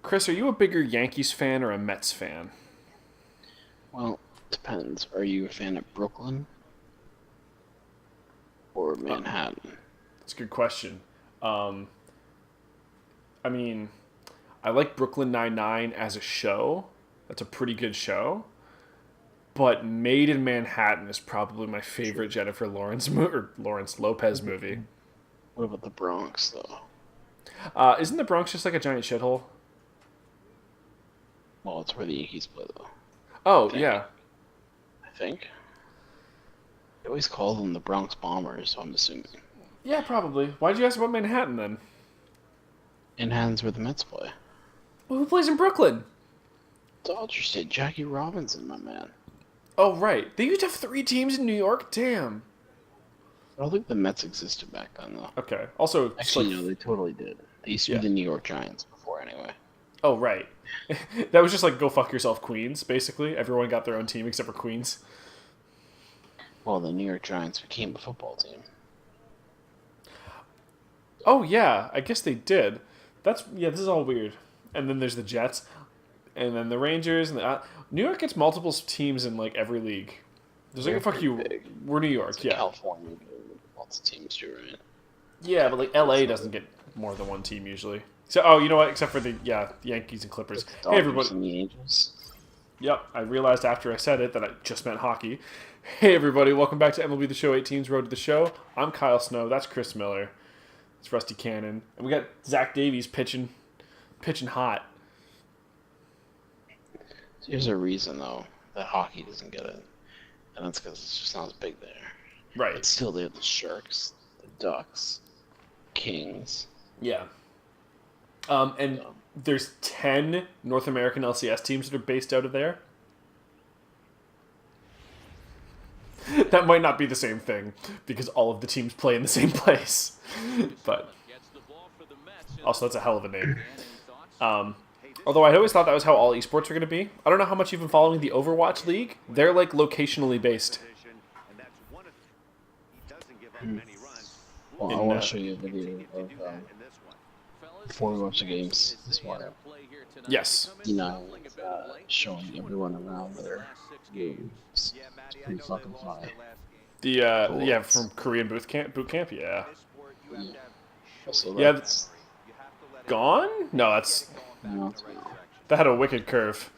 Chris, are you a bigger Yankees fan or a Mets fan? Well, depends. Are you a fan of Brooklyn or Manhattan? That's a good question. Um, I mean, I like Brooklyn Nine-Nine as a show. That's a pretty good show. But Made in Manhattan is probably my favorite Jennifer Lawrence or Lawrence Lopez movie. What about the Bronx, though? Isn't the Bronx just like a giant shithole? Well, it's where the Yankees play, though. Oh, Think. yeah. I think. They always call them the Bronx Bombers, so I'm assuming. Yeah, probably. Why'd you ask about Manhattan then? Manhattan's where the Mets play. Well, who plays in Brooklyn? Dodgers did. Jackie Robinson, my man. Oh, right. They used to have 3 teams in New York? Damn. I don't think the Mets existed back then, though. Okay. Also, Actually, no, they totally did. They used to be the New York Giants before, anyway. Oh, right. That was just like go fuck yourself, Queens, basically. Everyone got their own team except for Queens. Well, the New York Giants became a football team. Oh, yeah. I guess they did. This is all weird. And then there's the Jets. And then the Rangers. And New York gets multiple teams in, like, every league. There's like, fuck you. Big. We're New York, It's yeah. California, lots of teams too, right? Yeah, but, like, LA doesn't get more than one team usually. So, you know what? Except for the Yankees and Clippers. Hey, everybody. And the Angels. Yep, I realized after I said it that I just meant hockey. Hey, everybody. Welcome back to MLB The Show 18's Road to the Show. I'm Kyle Snow. That's Chris Miller. It's Rusty Cannon. And we got Zach Davies pitching hot. There's a reason, though, that hockey doesn't get it. And that's because it's just not as big there. Right. But still, they have the Sharks, the Ducks, Kings. Yeah. And there's 10 North American LCS teams that are based out of there. That might not be the same thing because all of the teams play in the same place. But also, that's a hell of a name. Although I always thought that was how all esports were going to be. I don't know how much you've been following the Overwatch League. They're like locationally based. Well, I want to show you a video of before we watch the games this morning. Yes. Showing everyone around their games. It's pretty fucking funny. From Korean boot camp, yeah. So Yeah, that's gone? No, that's no, it's not. that had a wicked curve.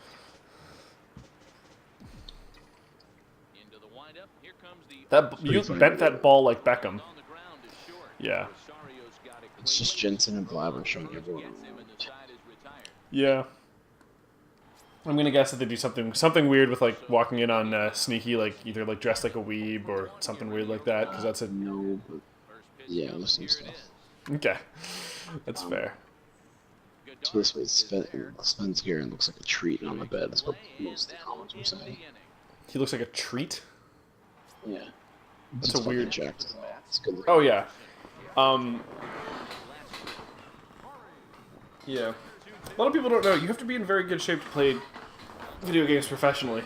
You funny. bent that ball like Beckham. Yeah. It's just Jensen and Blabber showing everyone around. Yeah. I'm gonna guess that they do something weird with like walking in on Sneaky, like either like dressed like a weeb or something weird like that, because that's a No, but yeah, there's some stuff. okay. That's fair. So this way, Sven's Garen looks like a treat on the bed. That's what most of the comments were saying. He looks like a treat. Yeah. That's He's a weird. fucking jacked as well. It's good. Oh yeah. Yeah. A lot of people don't know. You have to be in very good shape to play video games professionally.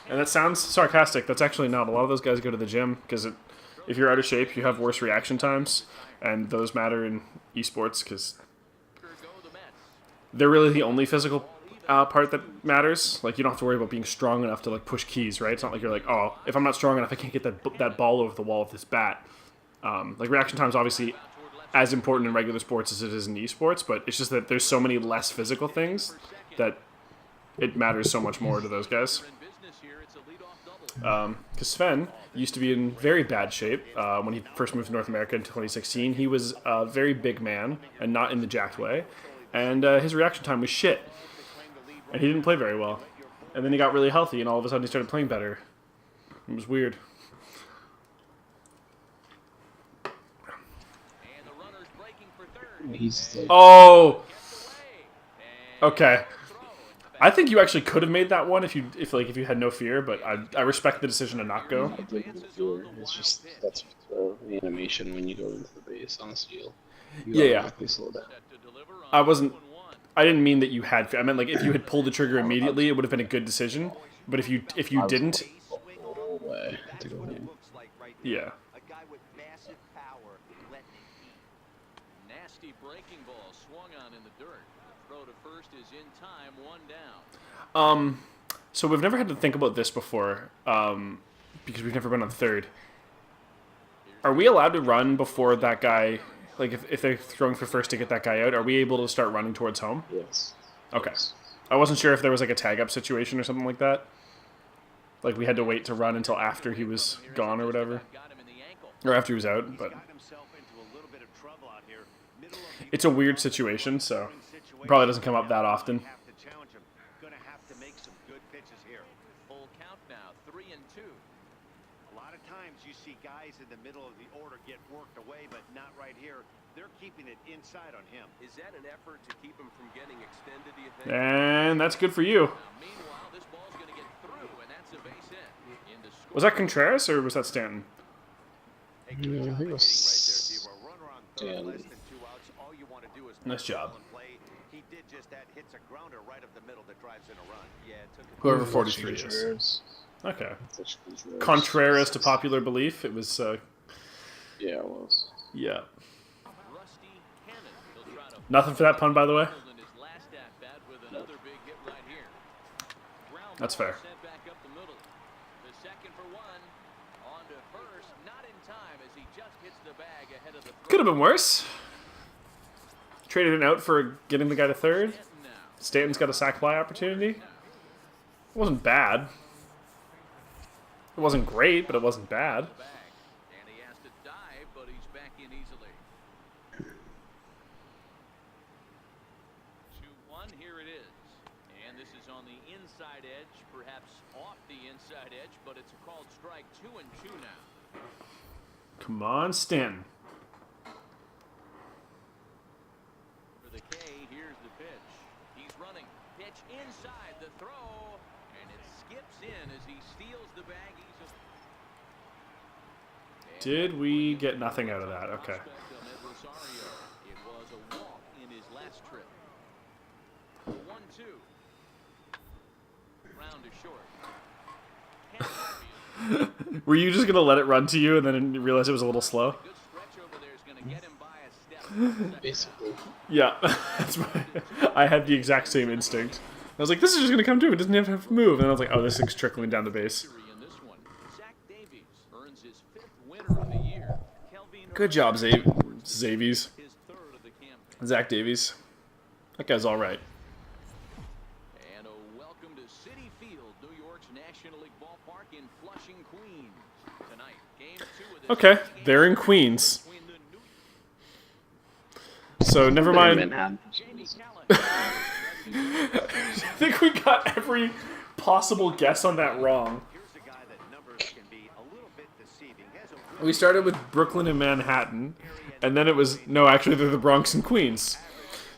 And that sounds sarcastic. That's actually not. A lot of those guys go to the gym because if you're out of shape, you have worse reaction times, and those matter in esports because they're really the only physical part that matters. Like, you don't have to worry about being strong enough to like push keys, right? It's not like you're like, oh, if I'm not strong enough, I can't get that ball over the wall with this bat. Like, reaction time is obviously as important in regular sports as it is in esports, but it's just that there's so many less physical things that it matters so much more to those guys. Because Sven used to be in very bad shape when he first moved to North America in 2016. He was a very big man and not in the jacked way, and his reaction time was shit, and he didn't play very well. And then he got really healthy, and all of a sudden he started playing better. It was weird. He's like, Oh, okay. I think you actually could have made that one if you had no fear, but I respect the decision to not go. I didn't feel it. It's just that's the animation when you go into the base on the steel. You Yeah. automatically slow down. I wasn't I didn't mean that you had. I meant like if you had pulled the trigger immediately, it would have been a good decision. But if you didn't, Way to go home. yeah. A guy with massive power letting it eat. Nasty breaking ball swung on in the dirt. The throw to first is in time, 1 down. So we've never had to think about this before, because we've never been on third. Are we allowed to run before that guy? Like if they're throwing for first to get that guy out, are we able to start running towards home? Yes. Okay. Yes. I wasn't sure if there was like a tag up situation or something like that. Like we had to wait to run until after he was gone or whatever, or after he was out. But it's a weird situation, so it probably doesn't come up that often. Full count now, 3-2. A lot of times you see guys in the middle of the order get worked away, but not right here. They're keeping it inside on him. Is that an effort to keep him from getting extended, do you think? And that's good for you. Meanwhile, this ball's going to get through, and that's a base hit. Was that Contreras or was that Stanton? Hey, good Yeah, I job think it of was hitting right there, Zero. Runner on third, Stanton. less than 2 outs. All you want to do is Nice job. play. He did just that. Hits a grounder right up the middle that drives in a run. Yeah, it took a Whoever 43 is. Contreras. Okay. Such Contreras. Contreras to popular belief, it was. Yeah, it was. Yeah. Rusty Cannon. He'll try to Nothing for that pun, by the way. in his last at-bat with another big hit right here. Ground That's ball fair. sent back up the middle. The second for 1. On to first. Not in time as he just hits the bag ahead of the throw. Could have been worse. Traded it out for getting the guy to third. Now, Stanton's got a sac fly opportunity. It wasn't bad. It wasn't great, but it wasn't bad. bag. And he has to dive, but he's back in easily. 2-1, here it is. And this is on the inside edge, perhaps off the inside edge, but it's a called strike. 2-2 now. Come on, Stanton. For the K, here's the pitch. He's running. Pitch inside the throw, and it skips in as he steals the bag easily. Did we get nothing out of that? Okay. It was a walk in his last trip. 1-2. Round to short. Were you just gonna let it run to you and then realize it was a little slow? Good stretch over there is going to get him by a step. Basically. Yeah, that's I had the exact same instinct. I was like, this is just gonna come to him. It doesn't even have to move. And I was like, oh, this thing's trickling down the base. In this one, Zach Davies earns his 5th winner of the year. Kelvin Good job, Zavies. his 3rd of the campaign. Zach Davies. That guy's all right. And a welcome to Citi Field, New York's National League ballpark in Flushing, Queens. Tonight, game 2 of this Okay, game they're in Queens. between the New So never They're in mind. Manhattan. Jamie Callahan. I think we got every possible guess on that wrong. Here's a guy that numbers can be a little bit deceiving. He has a We started with Brooklyn and Manhattan, and then it was no, actually they're the Bronx and Queens.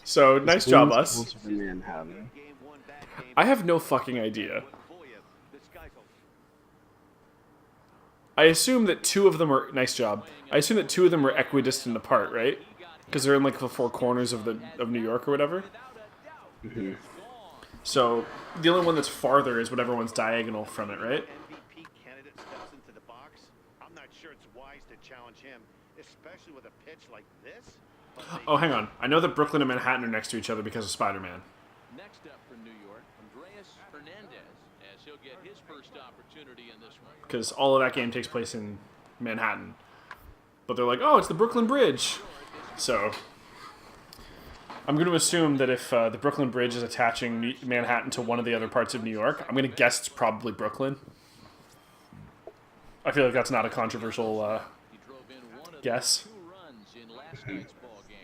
So nice job, Queens us. also in Manhattan. game one back game. I have no fucking idea. Boy, this guy's I assume that two of them are nice job. I assume that two of them are equidistant apart, right? Because they're in like the four corners of New York or whatever. So the only one that's farther is whatever one's diagonal from it, right? MVP candidate steps into the box. I'm not sure it's wise to challenge him, especially with a pitch like this. But they Oh, hang on. I know that Brooklyn and Manhattan are next to each other because of Spider-Man. Next up from New York, Andreas Hernandez, as he'll get his first opportunity in this one. Because all of that game takes place in Manhattan. But they're like, oh, it's the Brooklyn Bridge. So I'm going to assume that if the Brooklyn Bridge is attaching Manhattan to one of the other parts of New York, I'm going to guess it's probably Brooklyn. I feel like that's not a controversial He drove in one of guess. the 2 runs in last night's ball game.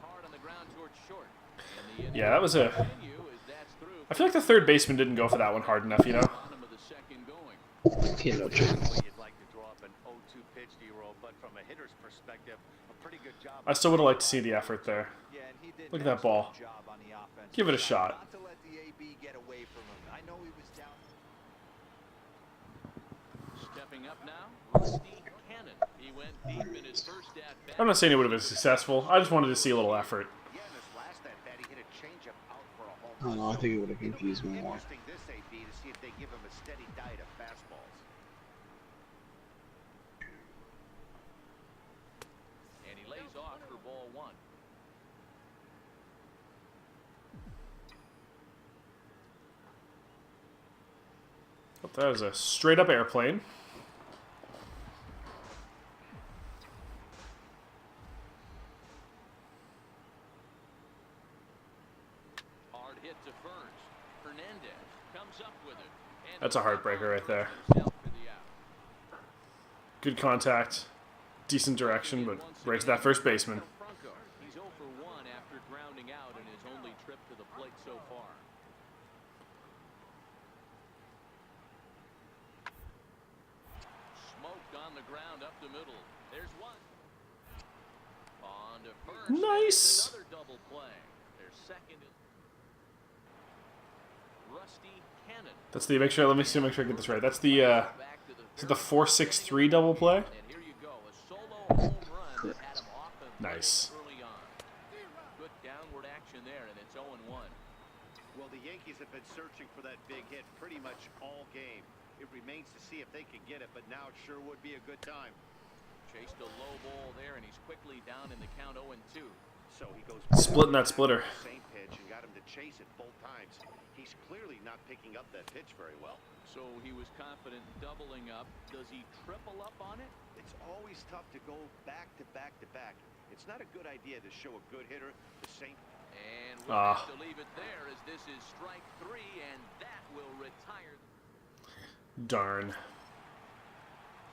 Hard on the ground towards short. And the Yeah, that was a... continue as that's through. I feel like the third baseman didn't go for that one hard enough, you know? Bottom of the second going. He had no chance. You'd like to draw up an 0-2 pitch, D-roll, but from a hitter's perspective, a pretty good job. I still would have liked to see the effort there. Yeah, and he did Look at an that ball. excellent job on the offense. Give it a shot. Not to let the AB get away from him. I know he was down. Stepping up now, Rusty Cannon. He went deep in his first at bat. I'm not saying it would have been successful. I just wanted to see a little effort. Yeah, in his last at bat, he hit a changeup out for a home I don't know. I think it would have confused me more. Interesting this AB to see if they give him a steady diet of fastballs. And he lays off for ball one. That was a straight up airplane. Hard hit to first. Hernandez comes up with it. And That's a heartbreaker right there. himself for the out. Good contact, decent direction, but breaks that first baseman. Franco, he's 0 for 1 after grounding out in his only trip to the plate so far. Smoked on the ground up the middle. There's one. On to first. Nice. Another double play. Their second. Rusty Cannon. That's the, make sure I get this right. That's the, Back to the is it the 4-6-3 double play? And here you go, a solo home run that had him off and Nice. early on. Good downward action there, and it's 0-1. Well, the Yankees have been searching for that big hit pretty much all game. It remains to see if they can get it, but now it sure would be a good time. Chased a low ball there, and he's quickly down in the count 0-2. So he goes Splitting that splitter. same pitch and got him to chase it both times. He's clearly not picking up that pitch very well. So he was confident doubling up. Does he triple up on it? It's always tough to go back to back to back. It's not a good idea to show a good hitter the same. And we'll have to leave it there as this is strike 3, and that will retire. Darn.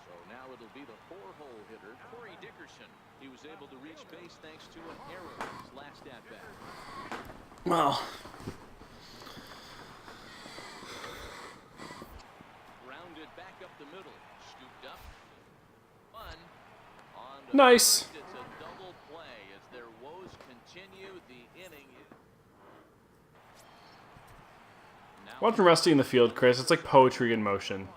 So now it'll be the 4-hole hitter, Corey Dickerson. He was able to reach base thanks to an error in his last at-bat. Well, Rounded back up the middle, scooped up. One. On to Nice. first. It's a double play as their woes continue. The inning is... Now watching Rusty in the field, Chris, it's like poetry in motion.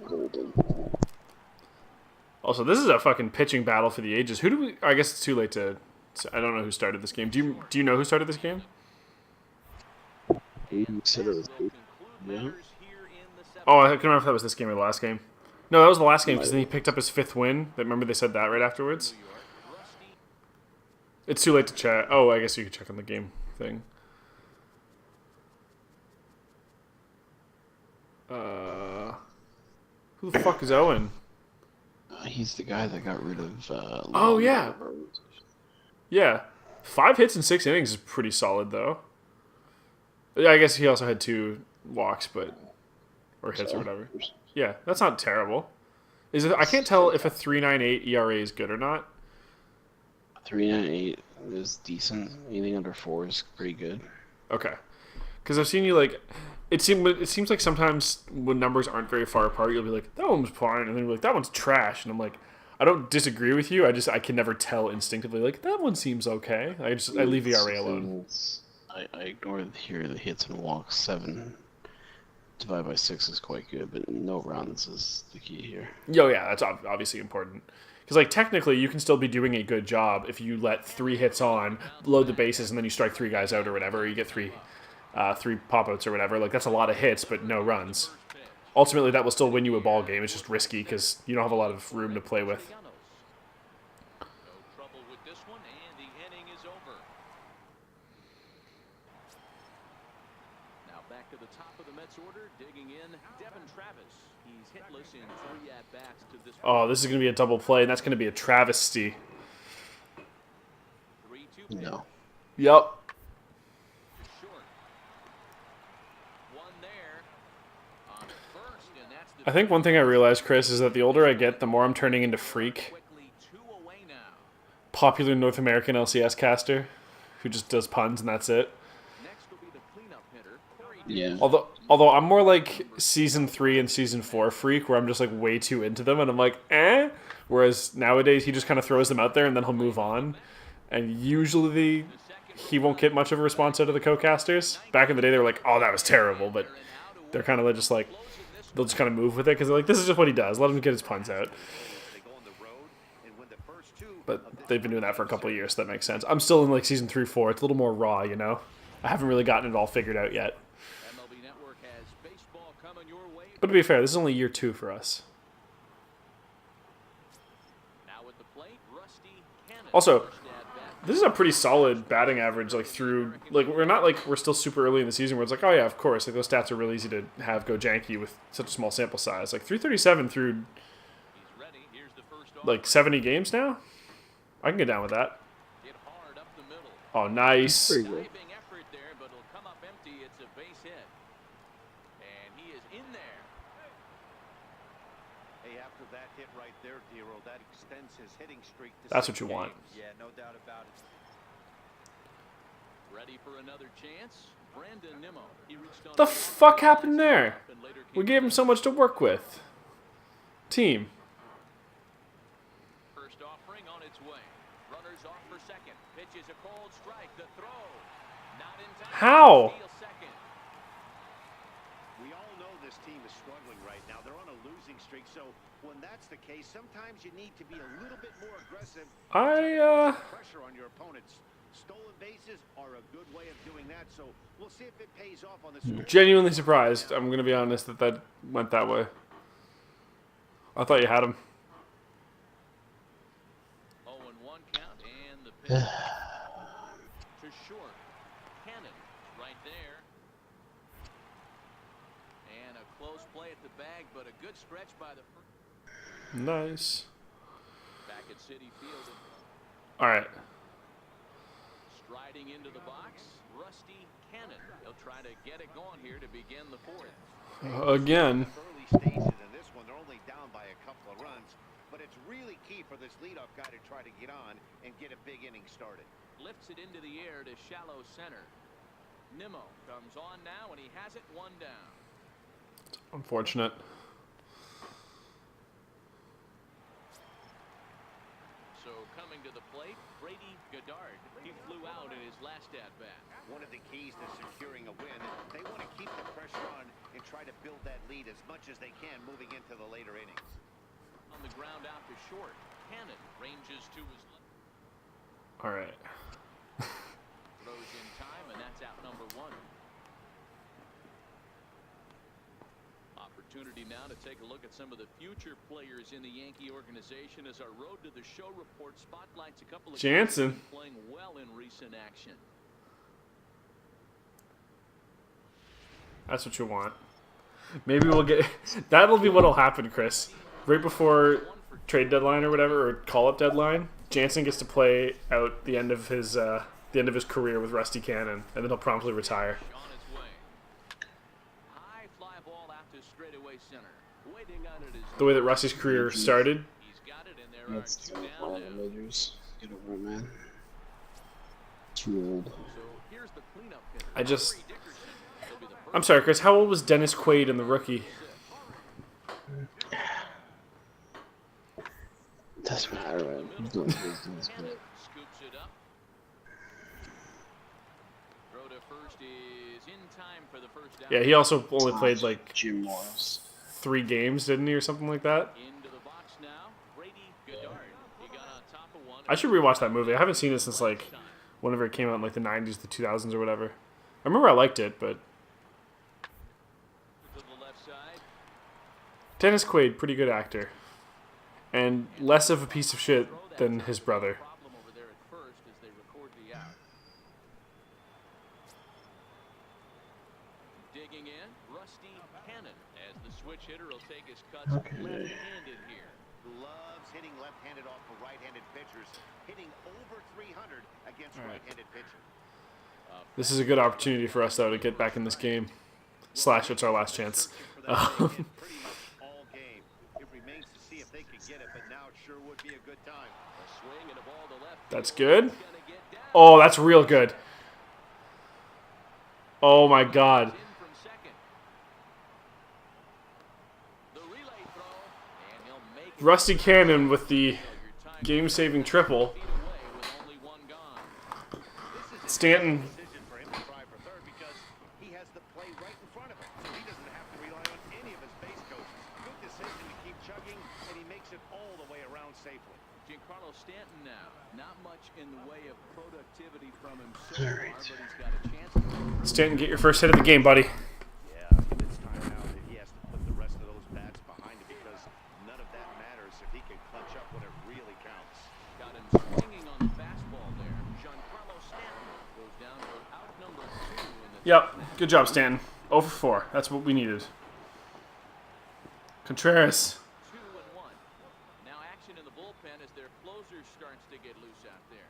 Golden. Also, this is a fucking pitching battle for the ages. Who do we? I guess it's too late to. I don't know who started this game. Do you know who started this game? You said it was will good. conclude Yeah. matters here in the 7th. Oh, I can't remember if that was this game or the last game. No, that was the last game because then he picked up his 5th win. Remember they said that right afterwards. New York. Rusty It's too late to check. Oh, I guess you could check on the game thing. Who the fuck is Owen? He's the guy that got rid of. Oh, yeah. Yeah, 5 hits in 6 innings is pretty solid though. Yeah, I guess he also had 2 walks, or hits or whatever. Yeah, that's not terrible. Is it? I can't tell if a 3.98 ERA is good or not. 3.98 is decent. Anything under 4 is pretty good. Okay, because I've seen you like. It seems like sometimes when numbers aren't very far apart, you'll be like, that one was fine, and then you're like, that one's trash, and I'm like, I don't disagree with you. I can never tell instinctively like that one seems okay. I leave ERA alone. I ignore the hits and walks. 7 divided by 6 is quite good, but no runs is the key here. Oh yeah, that's obviously important. Because like technically, you can still be doing a good job if you let 3 hits on, load the bases, and then you strike 3 guys out or whatever. Or you get 3 pop-outs or whatever. Like that's a lot of hits, but no runs. Ultimately, that will still win you a ball game. It's just risky because you don't have a lot of room to play with. no trouble with this one, and the inning is over. Now back to the top of the Mets order, digging in, Devin Travis. He's hitless in 3 at-bats to this Oh, this is going to be a double play, and that's going to be a travesty. 3-2 No. Yep. short. One there on first, and that's the I think one thing I realized, Chris, is that the older I get, the more I'm turning into Freak, quickly 2 away now. popular North American LCS caster, who just does puns and that's it. Next will be the cleanup hitter, Corey Yeah. Although I'm more like season 3 and season 4 Freak, where I'm just like way too into them, and I'm like, eh. Whereas nowadays he just kind of throws them out there and then he'll move on, and usually he won't get much of a response out of the co-casters. Back in the day, they were like, oh, that was terrible, but they're kind of just like, they'll just kind of move with it because they're like, this is just what he does. Let him get his puns out. They go on the road and win the first two of But this they've been doing that for a couple of years, so that makes sense. I'm still in like season 3, 4. It's a little more raw, you know. I haven't really gotten it all figured out yet. MLB Network has baseball coming your way. But to be fair, this is only year 2 for us. Now at the plate, Rusty Cannon. Also, First at bat. this is a pretty solid batting average, like through, like we're not like we're still super early in the season where it's like, oh yeah, of course, like those stats are really easy to have go janky with such a small sample size. Like 337 through He's ready. Here's the first like 70 games now. I can get down with that. Hit hard up the middle. Oh, nice. Pretty good. Diving effort there, but it'll come up empty. It's a base hit. And he is in there. Hey, after that hit right there, Dero, that extends his hitting streak to That's 6 what you want. games. Yeah, no doubt about it. Ready for another chance. Brandon Nimmo. He reached on The a fuck happened there? and later We came gave him so much to work with. Team. first offering on its way. Runners off for second. Pitch is a cold strike. The throw. Not in time. How? Steal second. We all know this team is struggling right now. They're on a losing streak, so when that's the case, sometimes you need to be a little bit more aggressive. Pressure on your opponents. Stolen bases are a good way of doing that, so we'll see if it pays off on the score. Genuinely surprised, I'm going to be honest, that went that way. I thought you had him. 0-1 count and the pitch to short. Cannon right there. And a close play at the bag, but a good stretch by the first. Nice. Back at Citi Field. All right. Striding into the box, Rusty Cannon. He'll try to get it going here to begin the fourth. Again. Early stages in this one, they're only down by a couple of runs, but it's really key for this leadoff guy to try to get on and get a big inning started. Lifts it into the air to shallow center. Nimmo comes on now, and he has it one down. Unfortunate. So coming to the plate, Brady Goddard. He flew out in his last at-bat. One of the keys to securing a win, they want to keep the pressure on and try to build that lead as much as they can moving into the later innings. On the ground out to short. Cannon ranges to his left. All right. Throws in time, and that's out number one. Opportunity now to take a look at some of the future players in the Yankee organization as our Road to the Show report spotlights a couple of Jansen. guys playing well in recent action. That's what you want. Maybe we'll get... That'll be what'll happen, Chris. Right before trade deadline or whatever, or call-up deadline, Jansen gets to play out the end of his career with Rusty Cannon, and then he'll promptly retire. On its way. High fly ball out to straightaway center. Waiting on it is The way that Rusty's career started. he's got it, and there are That's two one down of the now. majors. Get over it, man. Too old. So here's the cleanup hitter. I just... Corey Dickerson. He'll be the first I'm sorry, Chris. How old was Dennis Quaid in The Rookie? Doesn't matter, man. He's doing business, Cannon but scoops it up. Throw to first is in time for the first down. Yeah, he also only played like Jim Morris. 3 games, didn't he, or something like that? Into the box now. Brady Goddard. He got on top of one. I should rewatch that movie. I haven't seen it since like whenever it came out in like the 90s, the 2000s, or whatever. I remember I liked it, but To the left side. Dennis Quaid, pretty good actor, and less of a piece of shit than his brother. Problem over there at first as they record the out. Digging in, Rusty Cannon as the switch hitter will take his cuts left-handed here. Loves hitting left-handed off of right-handed pitchers, hitting over 300 against right-handed pitchers. This is a good opportunity for us, though, to get back in this game. Slash, it's our last chance. For that big hit pretty much all game. It remains to see if they can get it, but now it sure would be a good time. A swing and a ball to left. That's field. good. He's gonna get down. Oh, that's real good. Oh my God. In from second. The relay throw, and he'll make it. Rusty Cannon with the Your time game-saving triple. feet away with only one gone. Stanton. Decision for him to try for third because he has the play right in front of him, so he doesn't have to rely on any of his base Giancarlo Stanton now. Not much in the way of productivity from him so far, but he's got a chance to... Stanton, get your first hit of the game, buddy. Yeah, it's time now that he has to put the rest of those bats behind him because none of that matters if he can clutch up when it really counts. Got him swinging on the fastball there. Giancarlo Stanton goes down for out number 2 in the... Yep, good job, Stanton. 0 for 4. That's what we needed. Contreras. 2-1. Now action in the bullpen as their closer starts to get loose out there.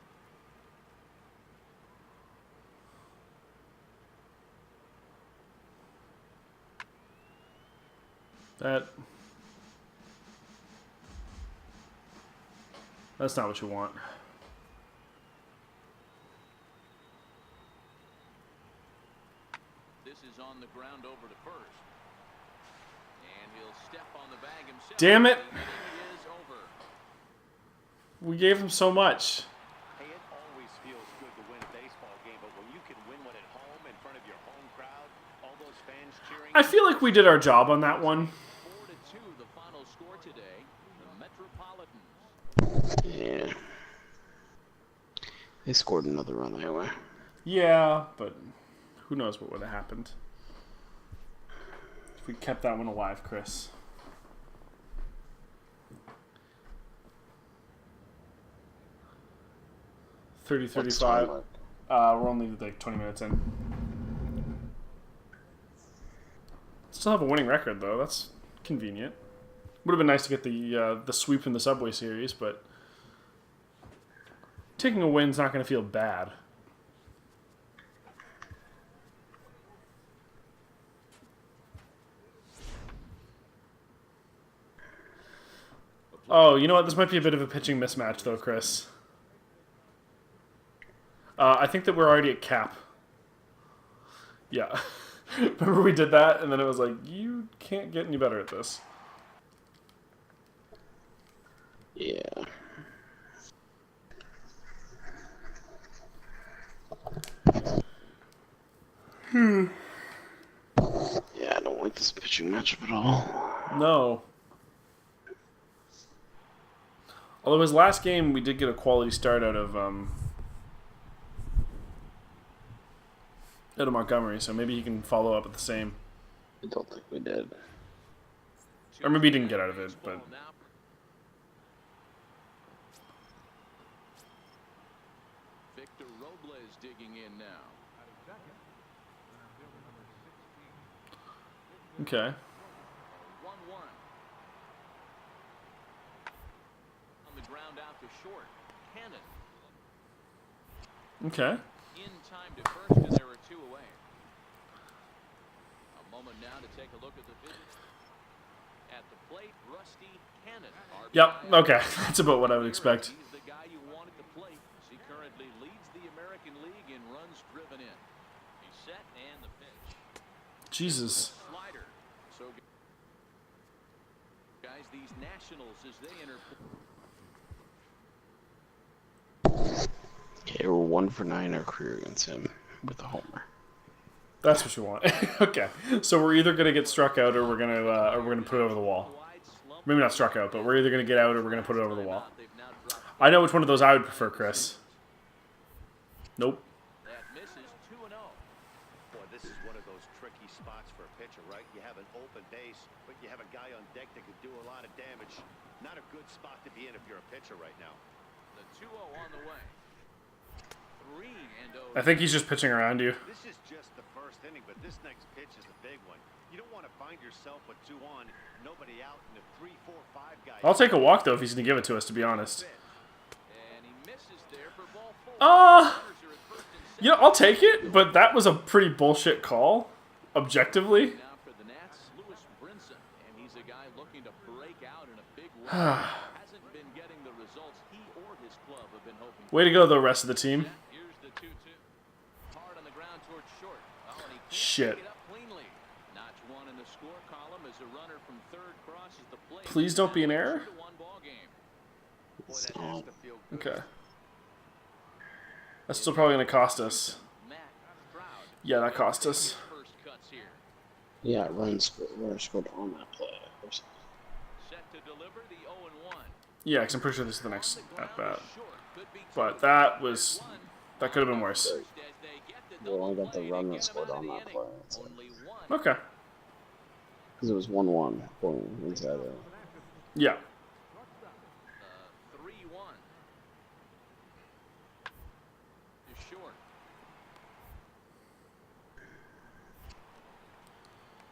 That's not what you want. This is on the ground over to first. And he'll step on the bag himself. Damn it. The inning is over. We gave him so much. Hey, it always feels good to win a baseball game, but when you can win one at home in front of your home crowd, all those fans cheering... I feel like we did our job on that one. 4-2, the final score today. The Metropolitans. Yeah. They scored another run anyway. Yeah, but who knows what would have happened if we kept that one alive, Chris. What's 30-35. time like? We're only like 20 minutes in. Still have a winning record though. That's convenient. Would have been nice to get the sweep in the Subway Series, but taking a win's not going to feel bad. Oh, you know what? This might be a bit of a pitching mismatch, though, Chris. I think that we're already at cap. Yeah. Remember we did that, and then it was like, you can't get any better at this. Yeah. Yeah, I don't like this pitching matchup at all. No. Although his last game, we did get a quality start out of Montgomery, so maybe he can follow up at the same. I don't think we did. Or maybe he didn't get out of it, but... Victor Robles digging in now. Okay. 1-1. On the ground out to short. Cannon. Okay. In time to first, and there were 2 away. A moment now to take a look at the visit. At the plate, Rusty Cannon. Yep, okay. That's about what I would expect. He's the guy you want at the plate, as he currently leads the American League in runs driven in. He's set and the pitch. Jesus. Slider. So, guys, these Nationals as they enter. Okay, we're 1 for 9 our career against him with a homer. That's what you want. Okay. So we're either gonna get struck out or we're gonna put it over the wall. Maybe not struck out, but we're either gonna get out or we're gonna put it over the wall. I know which one of those I would prefer, Chris. Nope. That misses 2-0. Boy, this is one of those tricky spots for a pitcher, right? You have an open base, but you have a guy on deck that could do a lot of damage. Not a good spot to be in if you're a pitcher right now. The 2-0 on the way. 3-0. I think he's just pitching around you. This is just the first inning, but this next pitch is a big one. You don't want to find yourself with 2 on, nobody out, and a 3, 4, 5 guy. I'll take a walk though if he's gonna give it to us, to be honest. And he misses there for ball 4. Yeah, I'll take it, but that was a pretty bullshit call, objectively. Now for the Nats, Lewis Brinson, and he's a guy looking to break out in a big way. Hasn't been getting the results he or his club have been hoping for. Way to go, though, rest of the team. Here's the 2-2. Hard on the ground towards short. Oh, and he can't Shit. pick it up cleanly. Notch 1 in the score column as a runner from third crosses the plate. Please don't be an error. 2-1 ball game. Boy, that has to feel good. Okay. That's still probably gonna cost us. Matt Proud. Yeah, that cost us. First cuts here. Yeah, runner scored on that play. Set to deliver the 0-1. Yeah, because I'm pretty sure this is the next at bat. But that could have been worse. They only got the run that scored on that play. Okay. Because it was 1-1 going into that. Yeah. 3-1. Is short.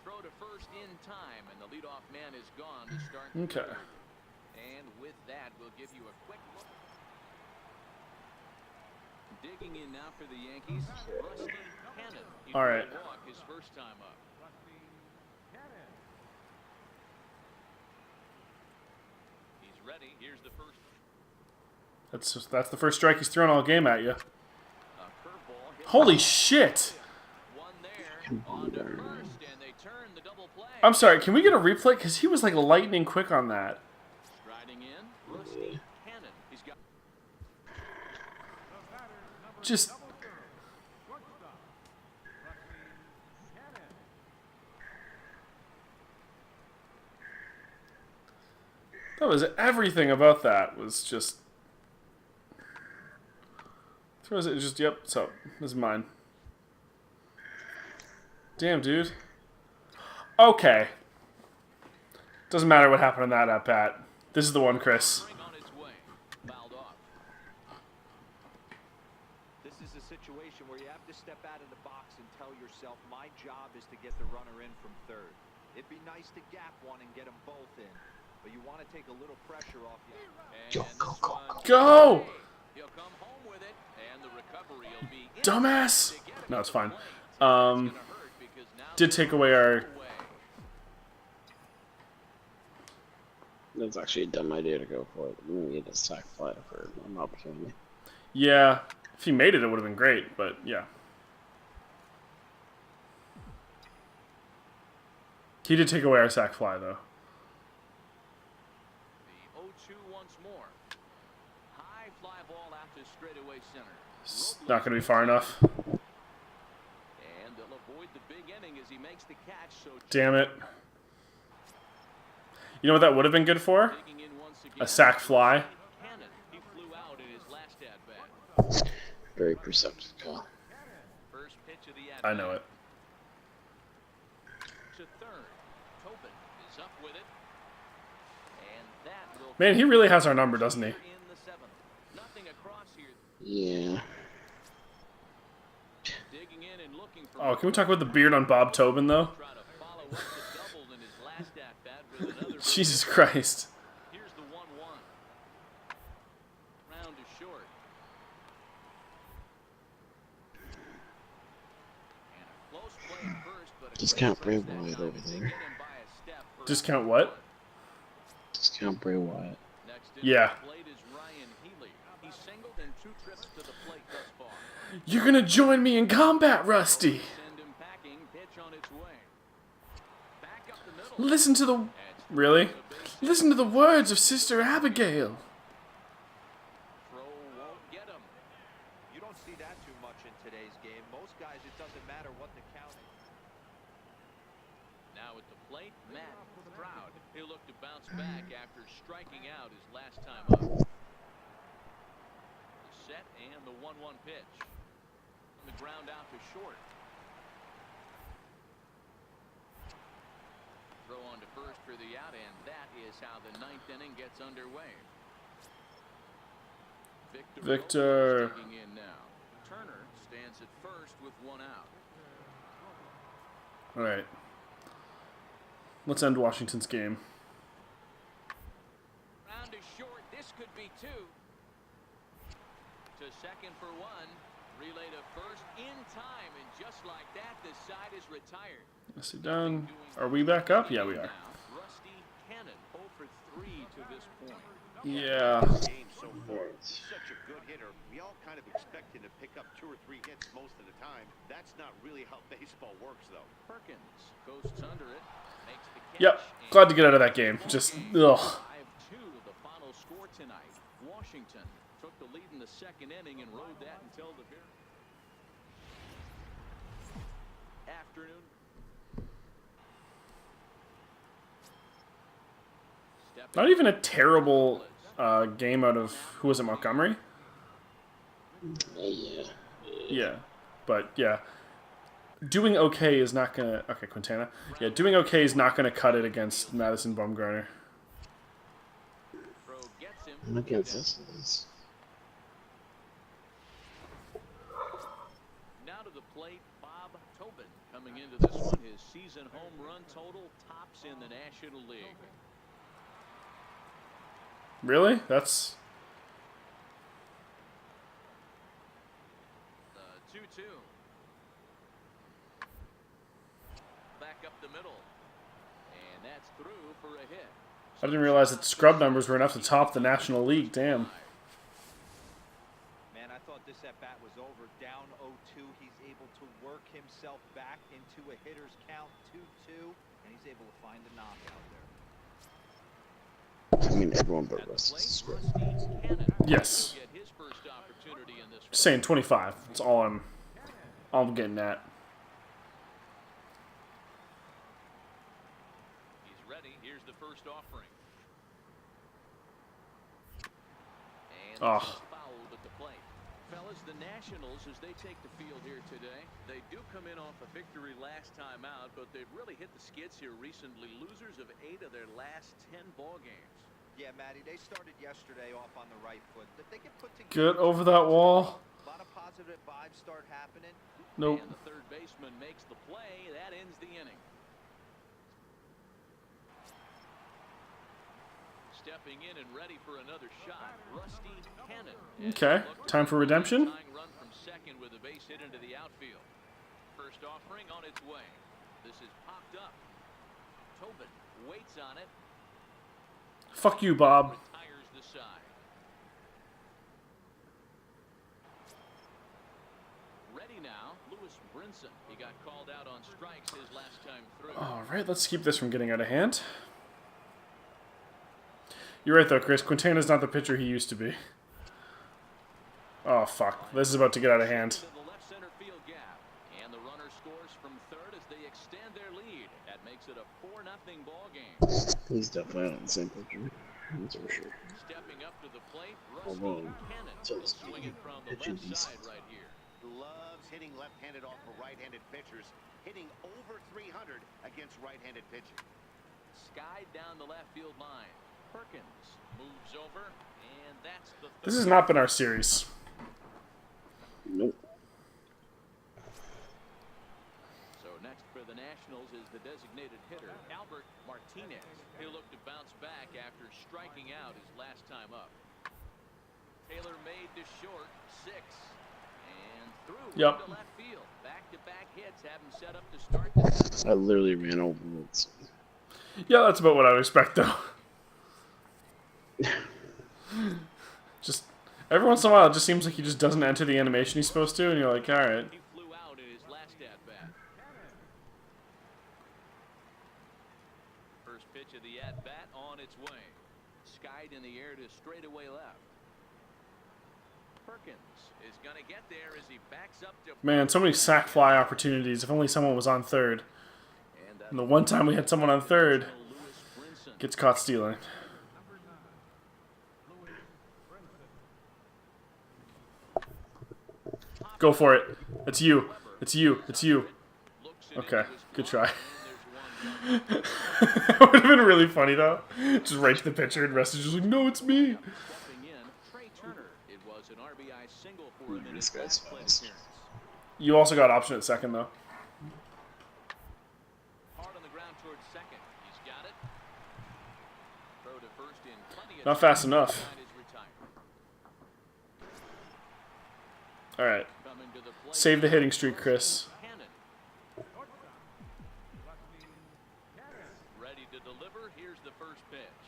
Throw to first in time, and the leadoff man is gone to start. Okay. And with that, we'll give you a quick look. Digging in now for the Yankees, Rusty Cannon. He All right. did walk his first time up. He's ready. Here's the first. That's the first strike he's thrown all game at you. A curveball hit. Holy shit! One there. On to first, and they turn the double play. I'm sorry, can we get a replay? Because he was like lightning quick on that. Striding in, Rusty Cannon. He's got. Just... That was everything about that was just... Throws it just, yep, so, this is mine. Damn, dude. Okay. Doesn't matter what happened on that at bat. This is the one, Chris. On its way. Fouled off. This is a situation where you have to step out of the box and tell yourself, my job is to get the runner in from third. It'd be nice to gap one and get them both in, but you want to take a little pressure off you. Go! He'll come home with it, and the recovery will be Dumbass! No, it's fine. hurt because now Did take away our... That's actually a dumb idea to go for it. We need a sack fly for an opportunity. Yeah, if he made it, it would have been great, but yeah. He did take away our sack fly, though. The 0-2 once more. High fly ball out to straightaway center. It's not going to be far enough. And they'll avoid the big inning as he makes the catch. So Damn it. You know what that would have been good for? digging in once again. A sack fly. Cannon. He flew out in his last at bat. Very perceptive call. First pitch of the at I know it. To third. Tobin is up with it. And that will Man, he really has our number, doesn't he? in the seventh. Nothing across here. Yeah. Digging in and looking for Oh, can we talk about the beard on Bob Tobin, though? try to follow up the double in his last at bat with another. Jesus Christ. Here's the 1-1. Round is short. And a close play at first, but a Discount great Bray trace that Wyatt time over to there. get him by a step for Discount what? Discount Bray Wyatt. Next in Yeah. the plate is Ryan Healy. He singled in 2 trips to the plate thus far. You're gonna join me in combat, Rusty. Send him packing. Pitch on its way. Back up the middle. Listen to the... Really? Listen to the words of Sister Abigail. Throw won't get him. You don't see that too much in today's game. Most guys, it doesn't matter what the count is. Now at the plate, Matt Stroud. He'll look to bounce back after striking out his last time up. The set and the 1-1 pitch. On the ground out to short. Throw on to first for the out, and that is how the 9th inning gets underway. Victor. Digging in now. Turner stands at first with 1 out. All right. Let's end Washington's game. Round is short. This could be 2. To second for 1. Relay to first in time, and just like that, the side is retired. Is he done? Are we back up? Yeah, we are. Now, Rusty Cannon, 0 for 3 to this point. Yeah. Game so far. He's such a good hitter. We all kind of expect him to pick up 2 or 3 hits most of the time. That's not really how baseball works, though. Perkins coasts under it, makes the catch. Yep. Glad to get out of that game. Just, ugh. 5-2, the final score tonight. Washington took the lead in the 2nd inning and rode that until the very afternoon. Not even a terrible game out of, who was it, Montgomery? Yeah. Yeah. But, yeah. Doing okay is not going to... Okay, Quintana. Yeah, doing okay is not going to cut it against Madison Bumgarner. And against this is... Now to the plate, Bob Tobin coming into this one. His season home run total tops in the National League. Really? That's... The 2-2. Back up the middle. And that's through for a hit. I didn't realize that scrub numbers were enough to top the National League. Damn. Man, I thought this at-bat was over. Down 0-2. He's able to work himself back into a hitter's count 2-2. And he's able to find the knockout there. I mean, everyone but Russ is screwed. Yes. Just saying 25. That's all I'm getting at. He's ready. Here's the first offering. And Oh. fouled at the plate. Fellas, the Nationals, as they take the field here today, they do come in off a victory last time out, but they've really hit the skids here recently. Losers of 8 of their last 10 ball games. Yeah, Matty, they started yesterday off on the right foot. If they can put Get together over that wall. a lot of positive vibes start happening. Nope. And the third baseman makes the play. That ends the inning. Stepping in and ready for another shot, Rusty Cannon. Okay, time for redemption. Run from second with a base hit into the outfield. First offering on its way. This is popped up. Tobin waits on it. Fuck you, Bob. Retires the side. Ready now, Lewis Brinson. He got called out on strikes his last time through. All right, let's keep this from getting out of hand. You're right, though, Chris. Quintana's not the pitcher he used to be. Oh, fuck. This is about to get out of hand. To the left center field gap. And the runner scores from third as they extend their lead. That makes it a 4-0 ball game. He's definitely not the same picture. That's for sure. Stepping up to the plate, Rusty Although, Cannon so will swing it from the pitching left decent. side right here. Loves hitting left-handed off of right-handed pitchers, hitting over 300 against right-handed pitching. Skied down the left field line. Perkins moves over, and that's the This has not been our series. Nope. So next for the Nationals is the designated hitter, Albert Martinez. He'll look to bounce back after striking out his last time up. Taylor made to short, 6, and through Yep. to left field. Back-to-back hits have him set up to start the I literally ran over it. Yeah, that's about what I would expect, though. Just every once in a while, it just seems like he just doesn't enter the animation he's supposed to, and you're like, all right. He flew out in his last at-bat. First pitch of the at-bat on its way. Skied in the air to straightaway left. Perkins is going to get there as he backs up to... Man, so many sack fly opportunities. If only someone was on third. And the one time we had someone on third, gets caught stealing. Go for it. It's you. It's you. It's you. Okay, good try. That would have been really funny, though. Just right to the pitcher, and Rest is just like, no, it's me. This guy's fast. You also got option at second, though. Hard on the ground towards second. He's got it. Throw to first in plenty of Not fast enough. time is retired. All right. Coming to the plate. Save the hitting streak, Chris. Cannon. Ready to deliver. Here's the first pitch.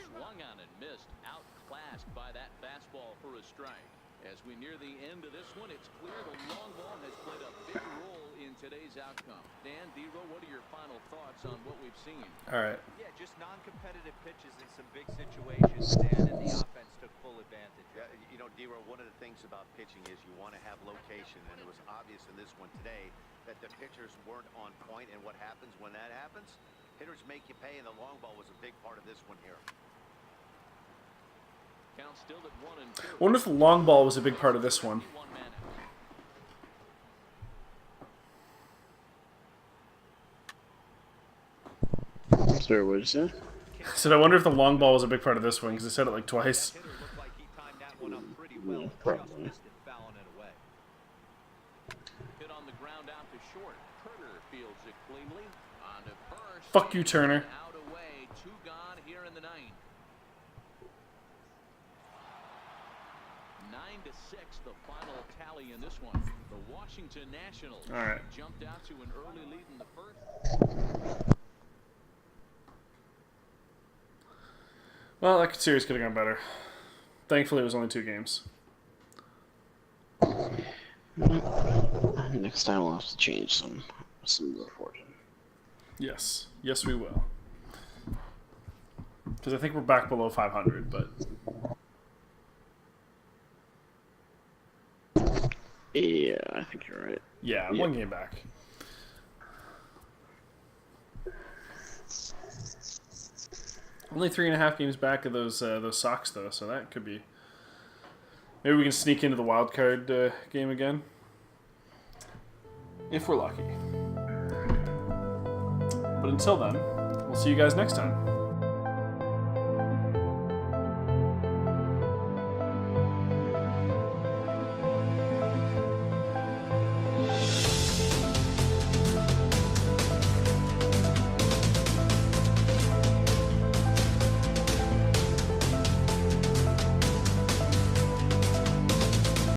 Swung on and missed. Outclassed by that fastball for a strike. As we near the end of this one, it's clear the long ball has played a big role in today's outcome. Dan, Dero, what are your final thoughts on what we've seen? All right. Yeah, just non-competitive pitches in some big situations, Dan, and the offense took full advantage. Yeah, you know, Dero, one of the things about pitching is you want to have location, and it was obvious in this one today that the pitchers weren't on point, and what happens when that happens? Hitters make you pay, and the long ball was a big part of this one here. count still at 1-2. I wonder if the long ball was a big part of this one. Sorry, what did you say? I said I wonder if the long ball was a big part of this one because I said it like twice. Hitter looked like he timed that one up pretty well. Probably. Just missed it, fouling it away. Hit on the ground out to short. Turner fields it cleanly. On to first. Fuck you, Turner. Out away. 2 gone here in the 9th. 9-6, the final tally in this one. The Washington Nationals All right. jumped out to an early lead in the first. Well, that series could have gone better. Thankfully, it was only 2 games. Next time we'll have to change some of the fortune. Yes. Yes, we will. Because I think we're back below 500, but... Yeah, I think you're right. Yeah, 1 game back. Only 3.5 games back of those Sox, though, so that could be... Maybe we can sneak into the wild card game again. If we're lucky. But until then, we'll see you guys next time.